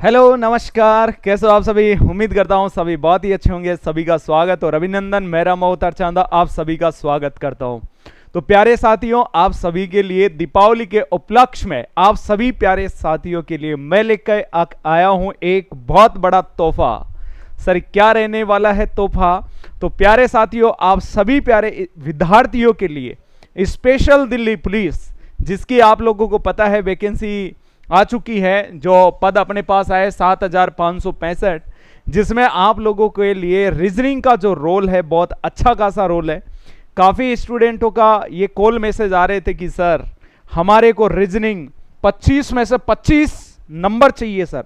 Hello नमस्कार, कैसे हो आप सभी। उम्मीद करता हूँ सभी बहुत ही अच्छे होंगे। सभी का स्वागत और अभिनंदन। मेरा मोहतर चांदा आप सभी का स्वागत करता हूँ। तो प्यारे साथियों, आप सभी के लिए दीपावली के उपलक्ष्य में आप सभी प्यारे साथियों के लिए मैं लेकर आया हूँ एक बहुत बड़ा तोहफा। सर क्या रहने वाला है तोहफा? तो प्यारे साथियों, आप सभी प्यारे विद्यार्थियों के लिए स्पेशल दिल्ली पुलिस, जिसकी आप लोगों को पता है वैकेंसी आ चुकी है, जो पद अपने पास आए 7,565, जिसमें आप लोगों के लिए रीजनिंग का जो रोल है बहुत अच्छा खासा रोल है। काफ़ी स्टूडेंटों का ये कॉल मैसेज आ रहे थे कि सर हमारे को रीजनिंग 25 में से 25 नंबर चाहिए सर।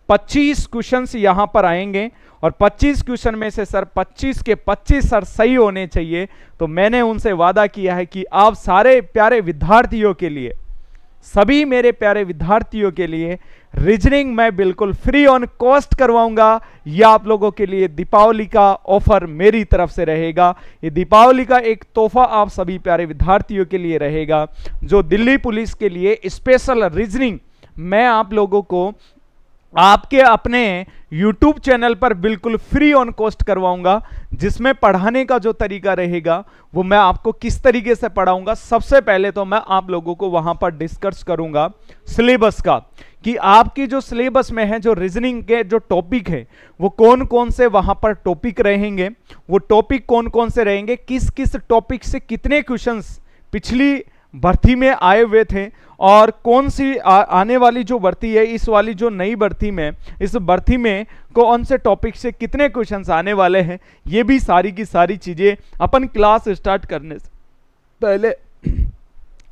25 क्वेश्चंस यहाँ पर आएंगे और 25 क्वेश्चन में से सर 25 के 25 सर सही होने चाहिए। तो मैंने उनसे वादा किया है कि आप सारे प्यारे विद्यार्थियों के लिए, सभी मेरे प्यारे विद्यार्थियों के लिए रीजनिंग मैं बिल्कुल फ्री ऑन कॉस्ट करवाऊंगा। यह आप लोगों के लिए दीपावली का ऑफर मेरी तरफ से रहेगा। ये दीपावली का एक तोहफा आप सभी प्यारे विद्यार्थियों के लिए रहेगा, जो दिल्ली पुलिस के लिए स्पेशल रीजनिंग मैं आप लोगों को आपके अपने YouTube चैनल पर बिल्कुल फ्री ऑन कॉस्ट करवाऊंगा। जिसमें पढ़ाने का जो तरीका रहेगा वो मैं आपको किस तरीके से पढ़ाऊंगा। सबसे पहले तो मैं आप लोगों को वहां पर डिस्कस करूंगा सिलेबस का, कि आपकी जो सिलेबस में है जो रीजनिंग के जो टॉपिक है वो कौन कौन से वहां पर टॉपिक रहेंगे, वो टॉपिक कौन कौन से रहेंगे, किस किस टॉपिक से कितने क्वेश्चंस पिछली भर्ती में आए हुए थे, और कौन सी आने वाली जो भर्ती है, इस वाली जो नई भर्ती में, इस भर्ती में कौन से टॉपिक से कितने क्वेश्चंस आने वाले हैं। ये भी सारी की सारी चीजें अपन क्लास स्टार्ट करने से पहले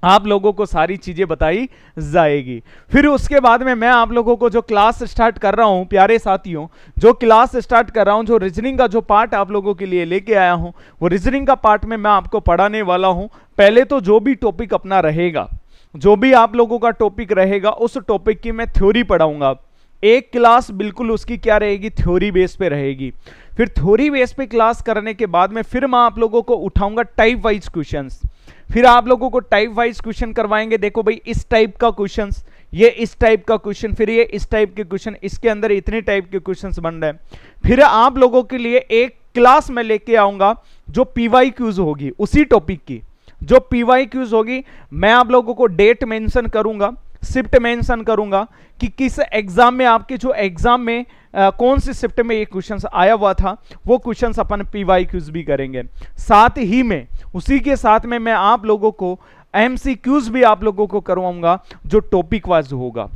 आप लोगों को सारी चीजें बताई जाएगी। फिर उसके बाद में मैं आप लोगों को जो क्लास स्टार्ट कर रहा हूं प्यारे साथियों, जो क्लास स्टार्ट कर रहा हूं, जो रीजनिंग का जो पार्ट आप लोगों के लिए लेके आया हूं, वो रीजनिंग का पार्ट में मैं आपको पढ़ाने वाला हूं। पहले तो जो भी टॉपिक अपना रहेगा, जो भी आप लोगों का टॉपिक रहेगा, उस टॉपिक की मैं थ्योरी पढ़ाऊंगा। एक क्लास बिल्कुल उसकी क्या रहेगी, थ्योरी बेस पे रहेगी। फिर थ्योरी बेस पे क्लास करने के बाद में फिर मैं आप लोगों को उठाऊंगा टाइप वाइज क्वेश्चंस। फिर आप लोगों को टाइप वाइज क्वेश्चन करवाएंगे। देखो भाई, इस टाइप का क्वेश्चन, ये इस टाइप का क्वेश्चन, फिर ये इस टाइप के क्वेश्चन, इसके अंदर इतने टाइप के क्वेश्चंस बन रहे हैं। फिर आप लोगों के लिए एक क्लास में लेके आऊंगा जो पीवाईक्यूज होगी, उसी टॉपिक की जो पीवाईक्यूज होगी। मैं आप लोगों को डेट मेंशन करूंगा, शिफ्ट मेंशन करूंगा कि किस एग्जाम में, आपके जो एग्जाम में कौन सी शिफ्ट में ये क्वेश्चंस आया हुआ था, वो क्वेश्चंस अपन पीवाईक्यूज भी करेंगे। साथ ही में उसी के साथ में मैं आप लोगों को एमसीक्यूज भी आप लोगों को करवाऊंगा, जो टॉपिक वाइज होगा।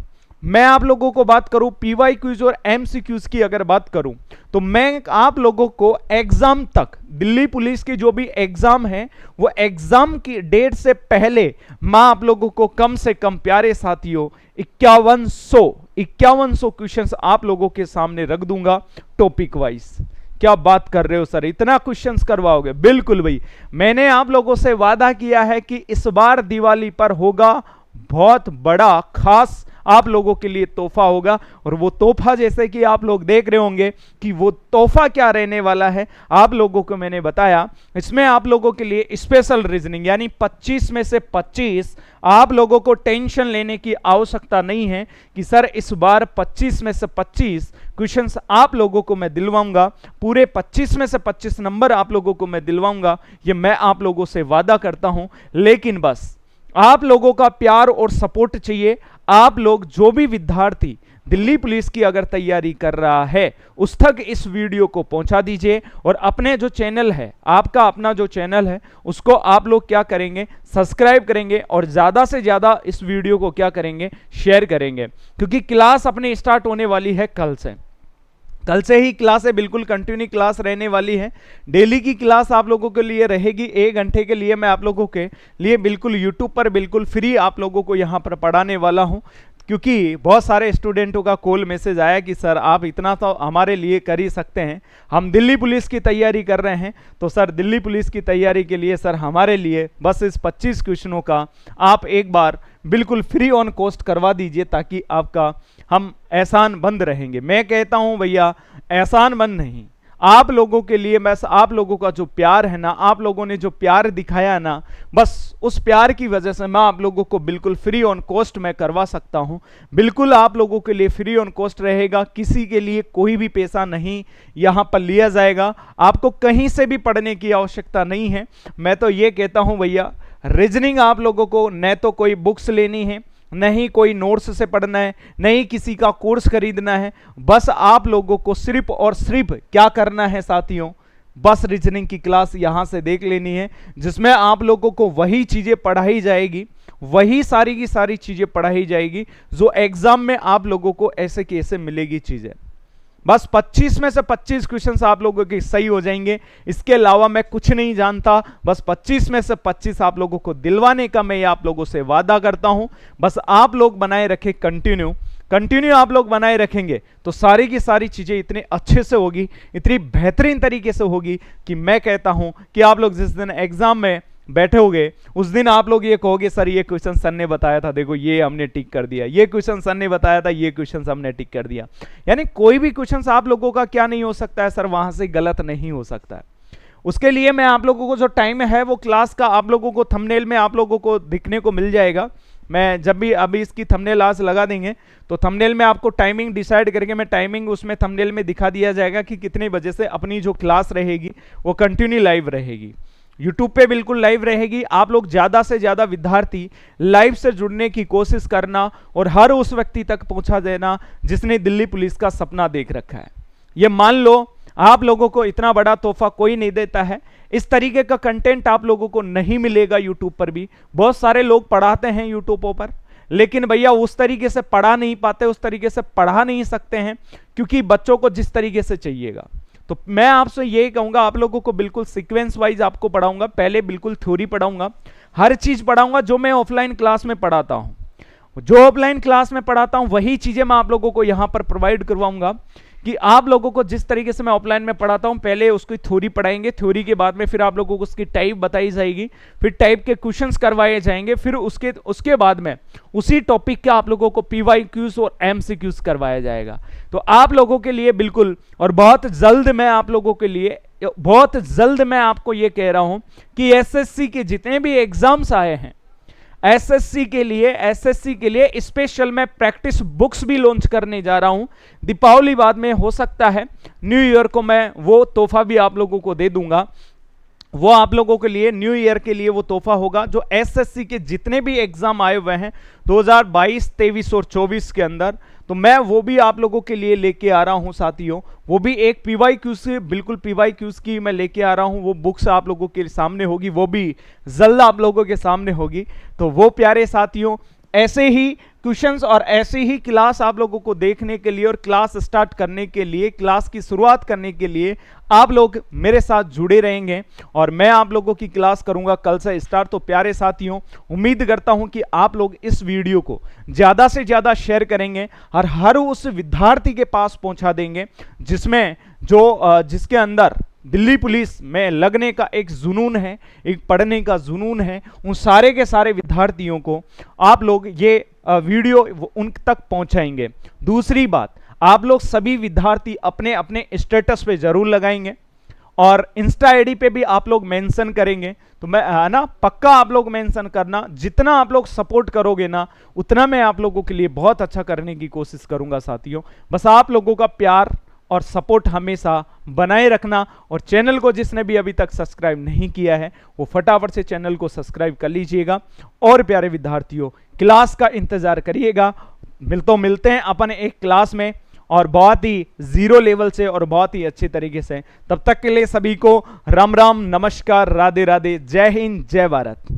मैं आप लोगों को बात करूं पीवाईक्यूज और एमसीक्यूज की, अगर बात करूं तो मैं आप लोगों को एग्जाम तक, दिल्ली पुलिस की जो भी एग्जाम है, वो एग्जाम की डेट से पहले मैं आप लोगों को कम से कम प्यारे साथियों 5100 क्वेश्चंस आप लोगों के सामने रख दूंगा टॉपिक वाइज। क्या बात कर रहे हो सर, इतना क्वेश्चंस करवाओगे? बिल्कुल भाई, मैंने आप लोगों से वादा किया है कि इस बार दिवाली पर होगा बहुत बड़ा खास आप लोगों के लिए तोहफा होगा। और वो तोहफा जैसे कि आप लोग देख रहे होंगे कि वो तोहफा क्या रहने वाला है, आप लोगों को मैंने बताया। इसमें आप लोगों के लिए स्पेशल रीजनिंग, यानी 25 में से 25 आप लोगों को टेंशन लेने की आवश्यकता नहीं है कि सर इस बार 25 में से 25 क्वेश्चंस आप लोगों को मैं दिलवाऊंगा, पूरे 25 में से 25 नंबर आप लोगों को मैं दिलवाऊंगा। ये मैं आप लोगों से वादा करता हूं। लेकिन बस आप लोगों का प्यार और सपोर्ट चाहिए। आप लोग जो भी विद्यार्थी दिल्ली पुलिस की अगर तैयारी कर रहा है, उस तक इस वीडियो को पहुंचा दीजिए। और अपने जो चैनल है, आपका अपना जो चैनल है, उसको आप लोग क्या करेंगे, सब्सक्राइब करेंगे और ज़्यादा से ज़्यादा इस वीडियो को क्या करेंगे, शेयर करेंगे। क्योंकि क्लास अपनी स्टार्ट होने वाली है कल से। कल से ही क्लास है, बिल्कुल कंटिन्यू क्लास रहने वाली है। डेली की क्लास आप लोगों के लिए रहेगी। 1 घंटे के लिए मैं आप लोगों के लिए बिल्कुल यूट्यूब पर बिल्कुल फ्री आप लोगों को यहाँ पर पढ़ाने वाला हूँ। क्योंकि बहुत सारे स्टूडेंटों का कॉल मैसेज आया कि सर आप इतना तो हमारे लिए कर ही सकते हैं, हम दिल्ली पुलिस की तैयारी कर रहे हैं। तो सर दिल्ली पुलिस की तैयारी के लिए सर हमारे लिए बस इस 25 क्वेश्चनों का आप एक बार बिल्कुल फ्री ऑन कॉस्ट करवा दीजिए, ताकि आपका हम एहसान बंद रहेंगे। मैं कहता हूं भैया, एहसान बंद नहीं, आप लोगों के लिए, बस आप लोगों का जो प्यार है ना, आप लोगों ने जो प्यार दिखाया ना, बस उस प्यार की वजह से मैं आप लोगों को बिल्कुल फ्री ऑन कॉस्ट में करवा सकता हूं। बिल्कुल आप लोगों के लिए फ्री ऑन कॉस्ट रहेगा, किसी के लिए कोई भी पैसा नहीं यहां पर लिया जाएगा। आपको कहीं से भी पढ़ने की आवश्यकता नहीं है। मैं तो ये कहता हूं भैया, रीजनिंग आप लोगों को न तो कोई बुक्स लेनी है, नहीं कोई नोट्स से पढ़ना है, नहीं किसी का कोर्स खरीदना है। बस आप लोगों को सिर्फ और सिर्फ क्या करना है साथियों, बस रीजनिंग की क्लास यहां से देख लेनी है, जिसमें आप लोगों को वही चीजें पढ़ाई जाएगी, वही सारी की सारी चीजें पढ़ाई जाएगी जो एग्जाम में आप लोगों को ऐसे कैसे मिलेगी चीजें। बस 25 में से 25 क्वेश्चंस आप लोगों के सही हो जाएंगे। इसके अलावा मैं कुछ नहीं जानता। बस 25 में से 25 आप लोगों को दिलवाने का मैं आप लोगों से वादा करता हूं। बस आप लोग बनाए रखें कंटिन्यू आप लोग बनाए रखेंगे तो सारी की सारी चीजें इतने अच्छे से होगी, इतनी बेहतरीन तरीके से होगी कि मैं कहता हूं कि आप लोग जिस दिन एग्जाम में बैठोगे उस दिन आप लोग ये कहोगे सर ये क्वेश्चन सर ने बताया था, देखो ये हमने टिक कर दिया, ये क्वेश्चन सर ने बताया था, ये क्वेश्चन हमने टिक कर दिया। यानी कोई भी क्वेश्चन आप लोगों का क्या नहीं हो सकता है सर, वहां से गलत नहीं हो सकता है। उसके लिए मैं आप लोगों को जो टाइम है वो क्लास का आप लोगों को थंबनेल में आप लोगों को दिखने को मिल जाएगा। मैं जब भी अभी इसकी थंबनेल आज लगा देंगे तो थंबनेल में आपको टाइमिंग डिसाइड करके मैं टाइमिंग उसमें थंबनेल में दिखा दिया जाएगा कि कितने बजे से अपनी जो क्लास रहेगी वो कंटिन्यू लाइव रहेगी। यूट्यूब पे बिल्कुल लाइव रहेगी। आप लोग ज्यादा से ज्यादा विद्यार्थी लाइव से जुड़ने की कोशिश करना और हर उस व्यक्ति तक पहुंचा देना जिसने दिल्ली पुलिस का सपना देख रखा है। ये मान लो आप लोगों को इतना बड़ा तोहफा कोई नहीं देता है, इस तरीके का कंटेंट आप लोगों को नहीं मिलेगा यूट्यूब पर भी। बहुत सारे लोग पढ़ाते हैं यूट्यूब पर, लेकिन भैया उस तरीके से पढ़ा नहीं पाते, उस तरीके से पढ़ा नहीं सकते हैं क्योंकि बच्चों को जिस तरीके से चाहिएगा। तो मैं आपसे यही कहूंगा आप लोगों को बिल्कुल सीक्वेंस वाइज आपको पढ़ाऊंगा। पहले बिल्कुल थ्योरी पढ़ाऊंगा, हर चीज पढ़ाऊंगा जो मैं ऑफलाइन क्लास में पढ़ाता हूं। जो ऑफलाइन क्लास में पढ़ाता हूं वही चीजें मैं आप लोगों को यहां पर प्रोवाइड करवाऊंगा कि आप लोगों को जिस तरीके से मैं ऑफलाइन में पढ़ाता हूं पहले उसकी थ्योरी पढ़ाएंगे, थ्योरी के बाद में फिर आप लोगों को उसकी टाइप बताई जाएगी, फिर टाइप के क्वेश्चंस करवाए जाएंगे, फिर उसके बाद में उसी टॉपिक के आप लोगों को पीवाईक्यूज और एमसीक्यूज करवाया जाएगा। तो आप लोगों के लिए बिल्कुल और बहुत जल्द मैं आप लोगों के लिए बहुत जल्द मैं आपको यह कह रहा हूं कि एसएससी के जितने भी एग्जाम्स आए हैं एसएससी के लिए स्पेशल मैं प्रैक्टिस बुक्स भी लॉन्च करने जा रहा हूं। दीपावली बाद में हो सकता है न्यू ईयर को मैं वो तोहफा भी आप लोगों को दे दूंगा। वो आप लोगों के लिए न्यू ईयर के लिए वो तोहफा होगा जो एसएससी के जितने भी एग्जाम आए हुए हैं 2022, 23 और 24 के अंदर, तो मैं वो भी आप लोगों के लिए लेके आ रहा हूं साथियों। वो भी एक पीवाईक्यूज से बिल्कुल पीवाईक्यूज की मैं लेके आ रहा हूं। वो बुक्स आप लोगों के सामने होगी, वो भी जल्द आप लोगों के सामने होगी। तो वो प्यारे साथियों ऐसे ही क्वेश्चंस और ऐसे ही क्लास आप लोगों को देखने के लिए और क्लास स्टार्ट करने के लिए, क्लास की शुरुआत करने के लिए आप लोग मेरे साथ जुड़े रहेंगे और मैं आप लोगों की क्लास करूंगा कल से स्टार्ट। तो प्यारे साथियों उम्मीद करता हूं कि आप लोग इस वीडियो को ज्यादा से ज्यादा शेयर करेंगे और हर उस विद्यार्थी के पास पहुंचा देंगे जिसके अंदर दिल्ली पुलिस में लगने का एक जुनून है, एक पढ़ने का जुनून है। उन सारे के सारे विद्यार्थियों को आप लोग ये वीडियो उन तक पहुंचाएंगे। दूसरी बात, आप लोग सभी विद्यार्थी अपने अपने स्टेटस पे जरूर लगाएंगे और इंस्टा आईडी पे भी आप लोग मेंशन करेंगे। तो मैं ना पक्का आप लोग मेंशन करना, जितना आप लोग सपोर्ट करोगे ना उतना मैं आप लोगों के लिए बहुत अच्छा करने की कोशिश करूंगा साथियों। बस आप लोगों का प्यार और सपोर्ट हमेशा बनाए रखना। और चैनल को जिसने भी अभी तक सब्सक्राइब नहीं किया है वो फटाफट से चैनल को सब्सक्राइब कर लीजिएगा। और प्यारे विद्यार्थियों क्लास का इंतजार करिएगा। मिलते हैं अपन एक क्लास में और बहुत ही जीरो लेवल से और बहुत ही अच्छे तरीके से। तब तक के लिए सभी को राम राम, नमस्कार, राधे राधे, जय हिंद, जय भारत।